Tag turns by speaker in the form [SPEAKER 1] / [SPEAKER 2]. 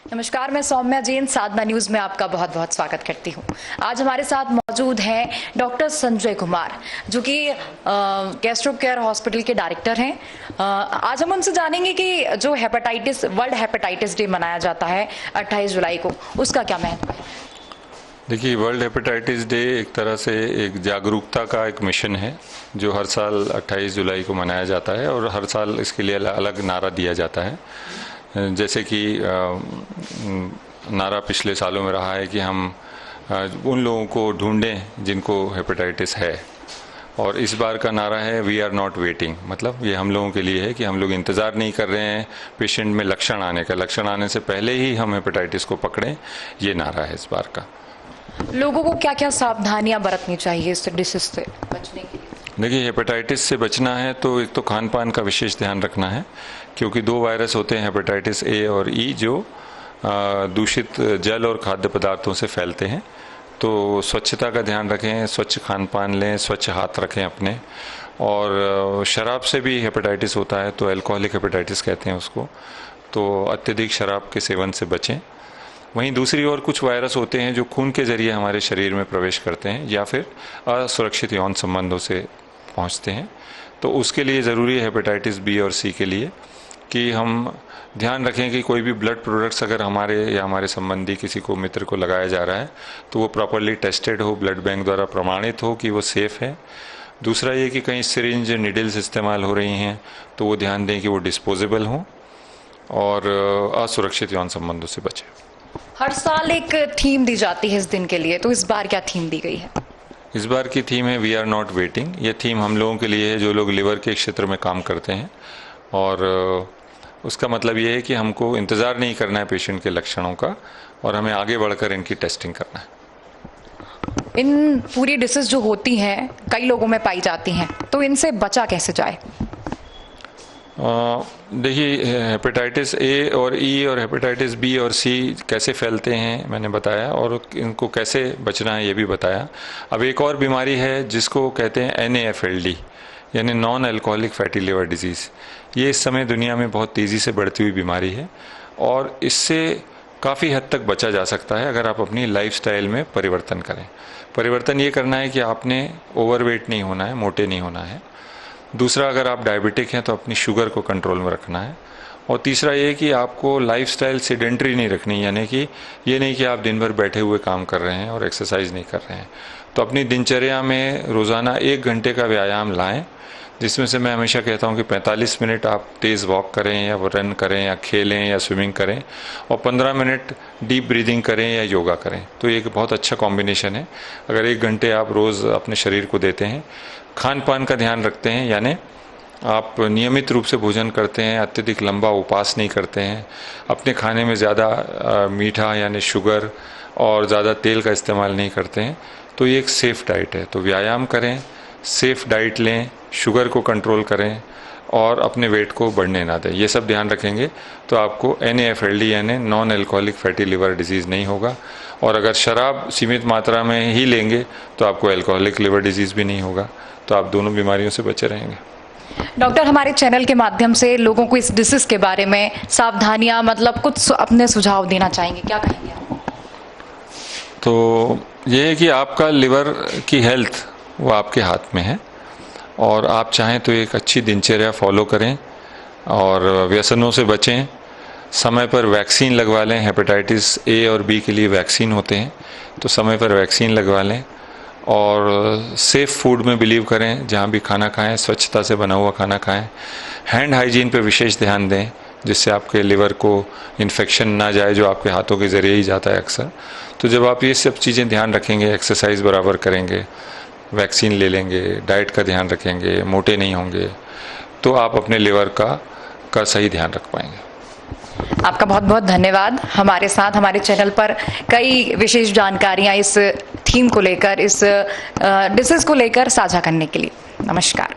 [SPEAKER 1] नमस्कार, मैं सौम्या जैन साधना न्यूज में आपका बहुत बहुत स्वागत करती हूं। आज हमारे साथ मौजूद हैं डॉक्टर संजय कुमार, जो कि गैस्ट्रो केयर हॉस्पिटल के डायरेक्टर हैं। आज हम उनसे जानेंगे कि जो वर्ल्ड हेपेटाइटिस डे मनाया जाता है 28 जुलाई को, उसका क्या महत्व है।
[SPEAKER 2] देखिए, वर्ल्ड हेपेटाइटिस डे एक तरह से एक जागरूकता का एक मिशन है जो हर साल 28 जुलाई को मनाया जाता है और हर साल इसके लिए अलग नारा दिया जाता है। जैसे कि नारा पिछले सालों में रहा है कि हम उन लोगों को ढूंढें जिनको हेपेटाइटिस है, और इस बार का नारा है वी आर नॉट वेटिंग। मतलब ये हम लोगों के लिए है कि हम लोग इंतज़ार नहीं कर रहे हैं पेशेंट में लक्षण आने का, लक्षण आने से पहले ही हम हेपेटाइटिस को पकड़ें, ये नारा है इस बार का।
[SPEAKER 1] लोगों को क्या क्या सावधानियां बरतनी चाहिए इस डिसीज से बचने के लिए?
[SPEAKER 2] देखिए, हेपेटाइटिस से बचना है तो एक तो खान पान का विशेष ध्यान रखना है, क्योंकि दो वायरस होते हैं हेपेटाइटिस ए और ई, जो दूषित जल और खाद्य पदार्थों से फैलते हैं। तो स्वच्छता का ध्यान रखें, स्वच्छ खान पान लें, स्वच्छ हाथ रखें अपने। और शराब से भी हेपेटाइटिस होता है, तो अल्कोहलिक हेपेटाइटिस कहते हैं उसको, तो अत्यधिक शराब के सेवन से बचें। वहीं दूसरी ओर कुछ वायरस होते हैं जो खून के जरिए हमारे शरीर में प्रवेश करते हैं या फिर असुरक्षित यौन संबंधों से पहुंचते हैं। तो उसके लिए ज़रूरी है हेपेटाइटिस बी और सी के लिए कि हम ध्यान रखें कि कोई भी ब्लड प्रोडक्ट्स अगर हमारे या हमारे संबंधी किसी को मित्र को लगाया जा रहा है तो वो प्रॉपरली टेस्टेड हो, ब्लड बैंक द्वारा प्रमाणित हो कि वो सेफ़ है। दूसरा ये कि कहीं सिरिंज निडल्स इस्तेमाल हो रही हैं तो वो ध्यान दें कि वो डिस्पोजेबल हों और असुरक्षित यौन संबंधों से बचें।
[SPEAKER 1] हर साल एक थीम दी जाती है इस दिन के लिए, तो इस बार क्या थीम दी गई है?
[SPEAKER 2] इस बार की थीम है वी आर नॉट वेटिंग। ये थीम हम लोगों के लिए है जो लोग लिवर के क्षेत्र में काम करते हैं, और उसका मतलब ये है कि हमको इंतज़ार नहीं करना है पेशेंट के लक्षणों का, और हमें आगे बढ़कर इनकी टेस्टिंग करना है।
[SPEAKER 1] इन पूरी डिसीज जो होती हैं कई लोगों में पाई जाती हैं, तो इनसे बचा कैसे जाए?
[SPEAKER 2] देखिए, हेपेटाइटिस ए और ई और हेपेटाइटिस बी और सी कैसे फैलते हैं मैंने बताया, और इनको कैसे बचना है ये भी बताया। अब एक और बीमारी है जिसको कहते हैं NAFLD, यानी non alcoholic fatty liver disease. ये इस समय दुनिया में बहुत तेज़ी से बढ़ती हुई बीमारी है, और इससे काफ़ी हद तक बचा जा सकता है अगर आप अपनी लाइफस्टाइल में परिवर्तन करें। परिवर्तन ये करना है कि आपने ओवरवेट नहीं होना है, मोटे नहीं होना है। दूसरा, अगर आप डायबिटिक हैं तो अपनी शुगर को कंट्रोल में रखना है। और तीसरा ये कि आपको लाइफस्टाइल सेडेंटरी नहीं रखनी, यानी कि ये नहीं कि आप दिन भर बैठे हुए काम कर रहे हैं और एक्सरसाइज नहीं कर रहे हैं। तो अपनी दिनचर्या में रोज़ाना 1 घंटे का व्यायाम लाएं, जिसमें से मैं हमेशा कहता हूँ कि 45 मिनट आप तेज़ वॉक करें या रन करें या खेलें या स्विमिंग करें, और 15 मिनट डीप ब्रीदिंग करें या योगा करें। तो ये एक बहुत अच्छा कॉम्बिनेशन है अगर 1 घंटे आप रोज़ अपने शरीर को देते हैं। खान पान का ध्यान रखते हैं, यानी आप नियमित रूप से भोजन करते हैं, अत्यधिक लंबा उपवास नहीं करते हैं, अपने खाने में ज़्यादा मीठा यानी शुगर और ज़्यादा तेल का इस्तेमाल नहीं करते हैं, तो ये एक सेफ़ डाइट है। तो व्यायाम करें, सेफ़ डाइट लें, शुगर को कंट्रोल करें और अपने वेट को बढ़ने ना दें। ये सब ध्यान रखेंगे तो आपको NAFLD यानी non alcoholic fatty liver disease नहीं होगा, और अगर शराब सीमित मात्रा में ही लेंगे तो आपको अल्कोहलिक लिवर डिजीज़ भी नहीं होगा। तो आप दोनों बीमारियों से बचे रहेंगे।
[SPEAKER 1] डॉक्टर, हमारे चैनल के माध्यम से लोगों को इस डिसीज के बारे में सावधानियां, मतलब कुछ अपने सुझाव देना चाहेंगे, क्या कहेंगे आप?
[SPEAKER 2] तो ये है कि आपका लिवर की हेल्थ वो आपके हाथ में है, और आप चाहें तो एक अच्छी दिनचर्या फॉलो करें और व्यसनों से बचें। समय पर वैक्सीन लगवा लें, हेपेटाइटिस ए और बी के लिए वैक्सीन होते हैं, तो समय पर वैक्सीन लगवा लें। और सेफ़ फूड में बिलीव करें, जहाँ भी खाना खाएं स्वच्छता से बना हुआ खाना खाएं। हैंड हाइजीन पे विशेष ध्यान दें, जिससे आपके लिवर को इन्फेक्शन ना जाए जो आपके हाथों के ज़रिए ही जाता है अक्सर। तो जब आप ये सब चीज़ें ध्यान रखेंगे, एक्सरसाइज बराबर करेंगे, वैक्सीन ले लेंगे, डाइट का ध्यान रखेंगे, मोटे नहीं होंगे, तो आप अपने लिवर का सही ध्यान रख पाएंगे।
[SPEAKER 1] आपका बहुत बहुत धन्यवाद हमारे साथ हमारे चैनल पर कई विशेष जानकारियां इस थीम को लेकर, इस डिसीज को लेकर साझा करने के लिए। नमस्कार।